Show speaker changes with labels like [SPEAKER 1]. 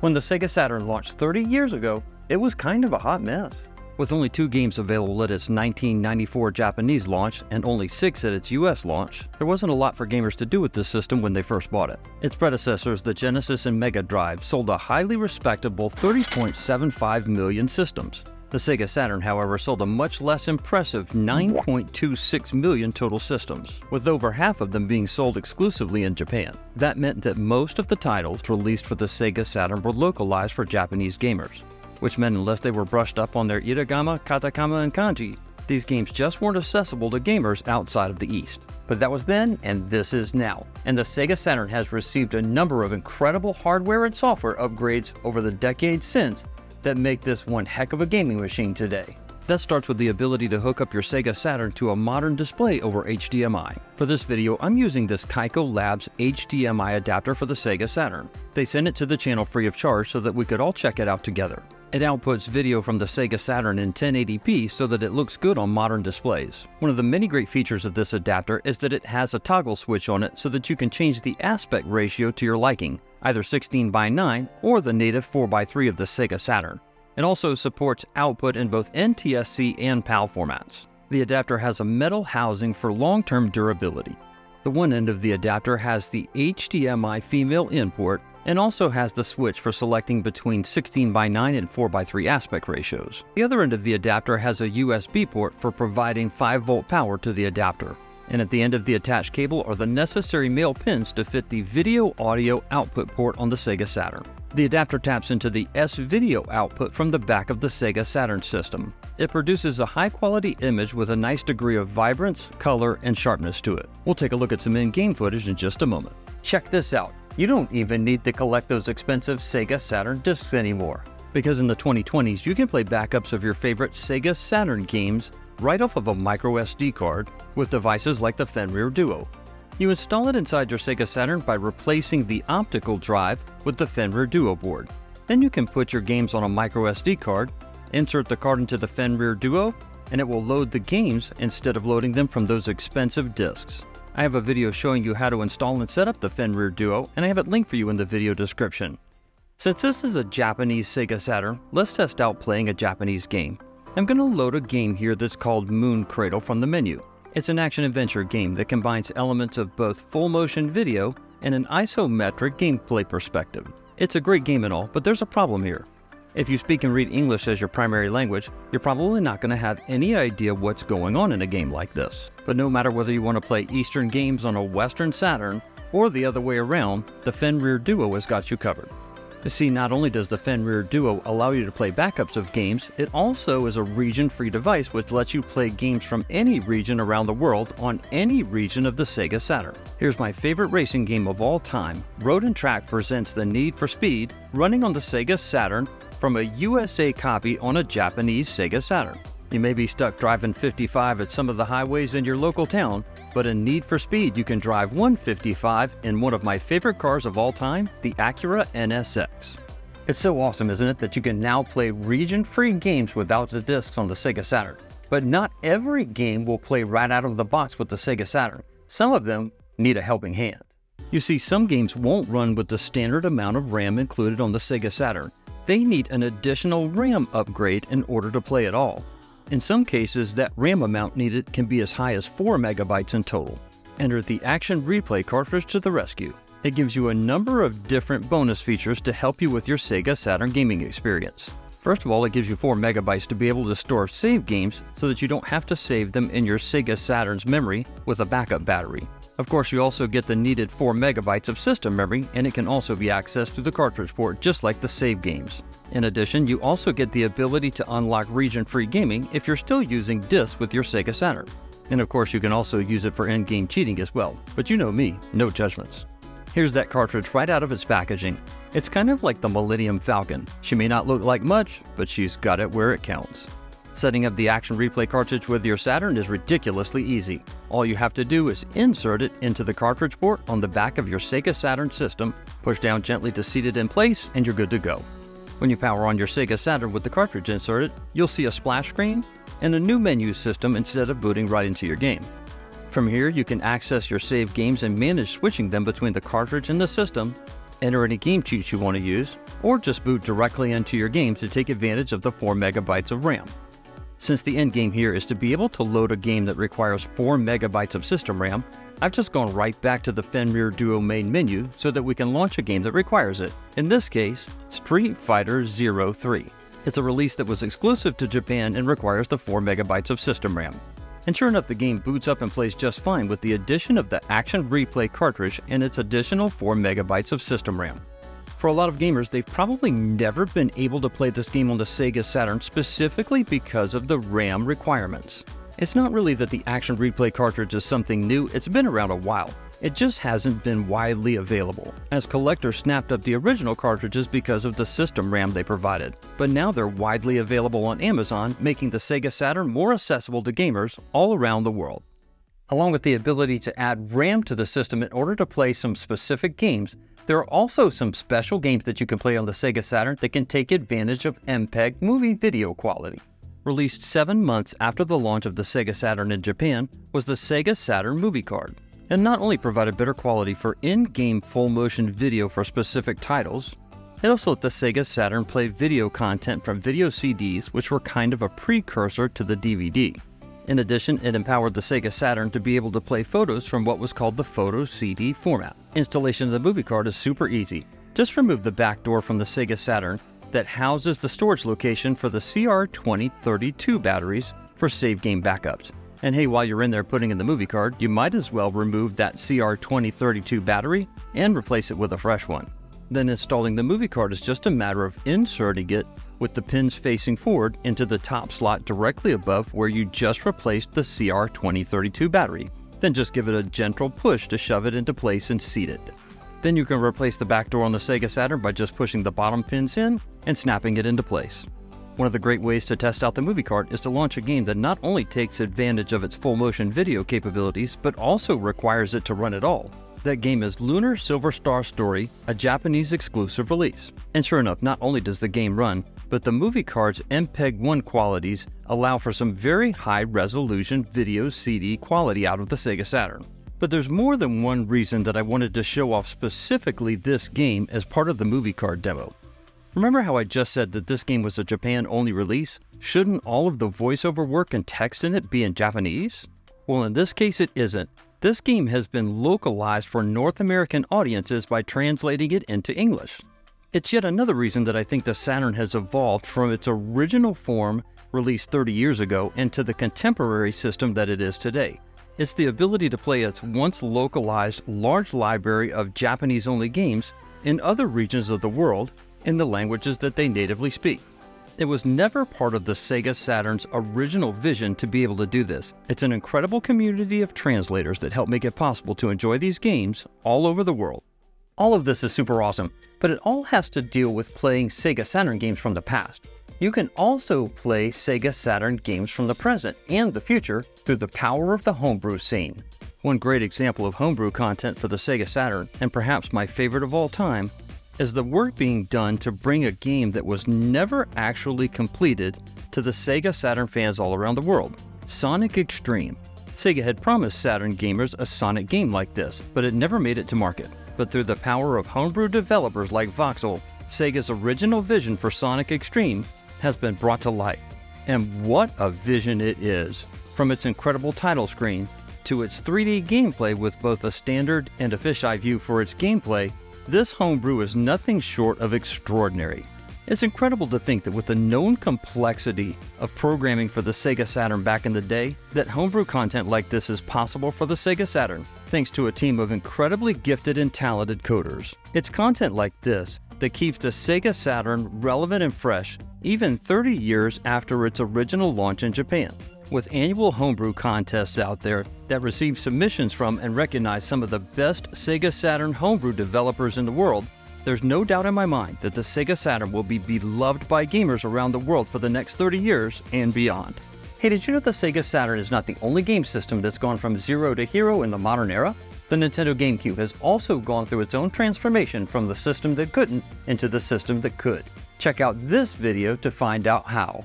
[SPEAKER 1] When the Sega Saturn launched 30 years ago, it was kind of a hot mess. With only 2 games available at its 1994 Japanese launch and only 6 at its US launch, there wasn't a lot for gamers to do with this system when they first bought it. Its predecessors, the Genesis and Mega Drive, sold a highly respectable 30.75 million systems. The Sega Saturn, however, sold a much less impressive 9.26 million total systems, with over half of them being sold exclusively in Japan. That meant that most of the titles released for the Sega Saturn were localized for Japanese gamers, which meant unless they were brushed up on their hiragana, katakana, and kanji, these games just weren't accessible to gamers outside of the East. But that was then, and this is now. And the Sega Saturn has received a number of incredible hardware and software upgrades over the decades since that make this one heck of a gaming machine today. That starts with the ability to hook up your Sega Saturn to a modern display over HDMI. For this video, I'm using this 𝐃𝐈𝐒𝐂𝐋𝐎𝐒𝐒𝐿 HDMI adapter for the Sega Saturn. They sent it to the channel free of charge so that we could all check it out together. It outputs video from the Sega Saturn in 1080p so that it looks good on modern displays. One of the many great features of this adapter is that it has a toggle switch on it so that you can change the aspect ratio to your liking, either 16:9 or the native 4:3 of the Sega Saturn. It also supports output in both NTSC and PAL formats. The adapter has a metal housing for long-term durability. The one end of the adapter has the HDMI female in port and also has the switch for selecting between 16:9 and 4:3 aspect ratios. The other end of the adapter has a USB port for providing 5-volt power to the adapter. And at the end of the attached cable are the necessary male pins to fit the video-audio output port on the Sega Saturn. The adapter taps into the S-video output from the back of the Sega Saturn system. It produces a high-quality image with a nice degree of vibrance, color, and sharpness to it. We'll take a look at some in-game footage in just a moment. Check this out. You don't even need to collect those expensive Sega Saturn discs anymore, because in the 2020s you can play backups of your favorite Sega Saturn games right off of a micro SD card with devices like the Fen Rear Duo. You install it inside your Sega Saturn by replacing the optical drive with the Fen Rear Duo board. Then you can put your games on a micro SD card, insert the card into the Fen Rear Duo, and it will load the games instead of loading them from those expensive discs. I have a video showing you how to install and set up the Fen Rear Duo, and I have it linked for you in the video description. Since this is a Japanese Sega Saturn, let's test out playing a Japanese game. I'm going to load a game here that's called Moon Cradle from the menu. It's an action-adventure game that combines elements of both full-motion video and an isometric gameplay perspective. It's a great game and all, but there's a problem here. If you speak and read English as your primary language, you're probably not going to have any idea what's going on in a game like this. But no matter whether you want to play Eastern games on a Western Saturn or the other way around, the Fen Rear Duo has got you covered. You see, not only does the Fen Rear Duo allow you to play backups of games, it also is a region-free device which lets you play games from any region around the world on any region of the Sega Saturn. Here's my favorite racing game of all time. Road & Track presents the Need for Speed, running on the Sega Saturn from a USA copy on a Japanese Sega Saturn. You may be stuck driving 55 at some of the highways in your local town, but in Need for Speed you can drive 155 in one of my favorite cars of all time, the Acura NSX. It's so awesome, isn't it, that you can now play region-free games without the discs on the Sega Saturn. But not every game will play right out of the box with the Sega Saturn. Some of them need a helping hand. You see, some games won't run with the standard amount of RAM included on the Sega Saturn. They need an additional RAM upgrade in order to play at all. In some cases, that RAM amount needed can be as high as 4 megabytes in total. Enter the Action Replay cartridge to the rescue. It gives you a number of different bonus features to help you with your Sega Saturn gaming experience. First of all, it gives you 4 megabytes to be able to store save games so that you don't have to save them in your Sega Saturn's memory with a backup battery. Of course, you also get the needed 4 megabytes of system memory, and it can also be accessed through the cartridge port just like the save games. In addition, you also get the ability to unlock region-free gaming if you're still using discs with your Sega Saturn. And of course, you can also use it for in-game cheating as well, but you know me, no judgments. Here's that cartridge right out of its packaging. It's kind of like the Millennium Falcon. She may not look like much, but she's got it where it counts. Setting up the Action Replay cartridge with your Saturn is ridiculously easy. All you have to do is insert it into the cartridge port on the back of your Sega Saturn system, push down gently to seat it in place, and you're good to go. When you power on your Sega Saturn with the cartridge inserted, you'll see a splash screen and a new menu system instead of booting right into your game. From here, you can access your saved games and manage switching them between the cartridge and the system, enter any game cheats you want to use, or just boot directly into your game to take advantage of the 4 MB of RAM. Since the end game here is to be able to load a game that requires 4 MB of system RAM, I've just gone right back to the Fen Rear Duo main menu so that we can launch a game that requires it. In this case, Street Fighter 03. It's a release that was exclusive to Japan and requires the 4 MB of system RAM. And sure enough, the game boots up and plays just fine with the addition of the Action Replay cartridge and its additional 4 MB of system RAM. For a lot of gamers, they've probably never been able to play this game on the Sega Saturn specifically because of the RAM requirements. It's not really that the Action Replay cartridge is something new, it's been around a while. It just hasn't been widely available, as collectors snapped up the original cartridges because of the system RAM they provided. But now they're widely available on Amazon, making the Sega Saturn more accessible to gamers all around the world. Along with the ability to add RAM to the system in order to play some specific games, there are also some special games that you can play on the Sega Saturn that can take advantage of MPEG movie video quality. Released 7 months after the launch of the Sega Saturn in Japan was the Sega Saturn Movie Card. And not only provided better quality for in-game full-motion video for specific titles, it also let the Sega Saturn play video content from video CDs, which were kind of a precursor to the DVD. In addition, it empowered the Sega Saturn to be able to play photos from what was called the photo CD format. Installation of the movie card is super easy. Just remove the back door from the Sega Saturn that houses the storage location for the CR2032 batteries for save game backups. And hey, while you're in there putting in the movie card, you might as well remove that CR2032 battery and replace it with a fresh one. Then installing the movie card is just a matter of inserting it with the pins facing forward into the top slot directly above where you just replaced the CR2032 battery. Then just give it a gentle push to shove it into place and seat it. Then you can replace the back door on the Sega Saturn by just pushing the bottom pins in and snapping it into place. One of the great ways to test out the movie card is to launch a game that not only takes advantage of its full motion video capabilities, but also requires it to run at all. That game is Lunar Silver Star Story, a Japanese exclusive release. And sure enough, not only does the game run, but the movie card's MPEG-1 qualities allow for some very high resolution video CD quality out of the Sega Saturn. But there's more than one reason that I wanted to show off specifically this game as part of the movie card demo. Remember how I just said that this game was a Japan-only release? Shouldn't all of the voiceover work and text in it be in Japanese? Well, in this case it isn't. This game has been localized for North American audiences by translating it into English. It's yet another reason that I think the Saturn has evolved from its original form released 30 years ago into the contemporary system that it is today. It's the ability to play its once localized large library of Japanese-only games in other regions of the world in the languages that they natively speak. It was never part of the Sega Saturn's original vision to be able to do this. It's an incredible community of translators that help make it possible to enjoy these games all over the world. All of this is super awesome, but it all has to deal with playing Sega Saturn games from the past. You can also play Sega Saturn games from the present and the future through the power of the Homebrew scene. One great example of Homebrew content for the Sega Saturn, and perhaps my favorite of all time, is the work being done to bring a game that was never actually completed to the Sega Saturn fans all around the world, Sonic X-treme. Sega had promised Saturn gamers a Sonic game like this, but it never made it to market. But through the power of homebrew developers like Voxel, Sega's original vision for Sonic X-treme has been brought to light. And what a vision it is! From its incredible title screen, to its 3D gameplay with both a standard and a fisheye view for its gameplay, this homebrew is nothing short of extraordinary. It's incredible to think that with the known complexity of programming for the Sega Saturn back in the day, that homebrew content like this is possible for the Sega Saturn, thanks to a team of incredibly gifted and talented coders. It's content like this that keeps the Sega Saturn relevant and fresh, even 30 years after its original launch in Japan. With annual homebrew contests out there that receive submissions from and recognize some of the best Sega Saturn homebrew developers in the world, there's no doubt in my mind that the Sega Saturn will be beloved by gamers around the world for the next 30 years and beyond. Hey, did you know the Sega Saturn is not the only game system that's gone from zero to hero in the modern era? The Nintendo GameCube has also gone through its own transformation from the system that couldn't into the system that could. Check out this video to find out how.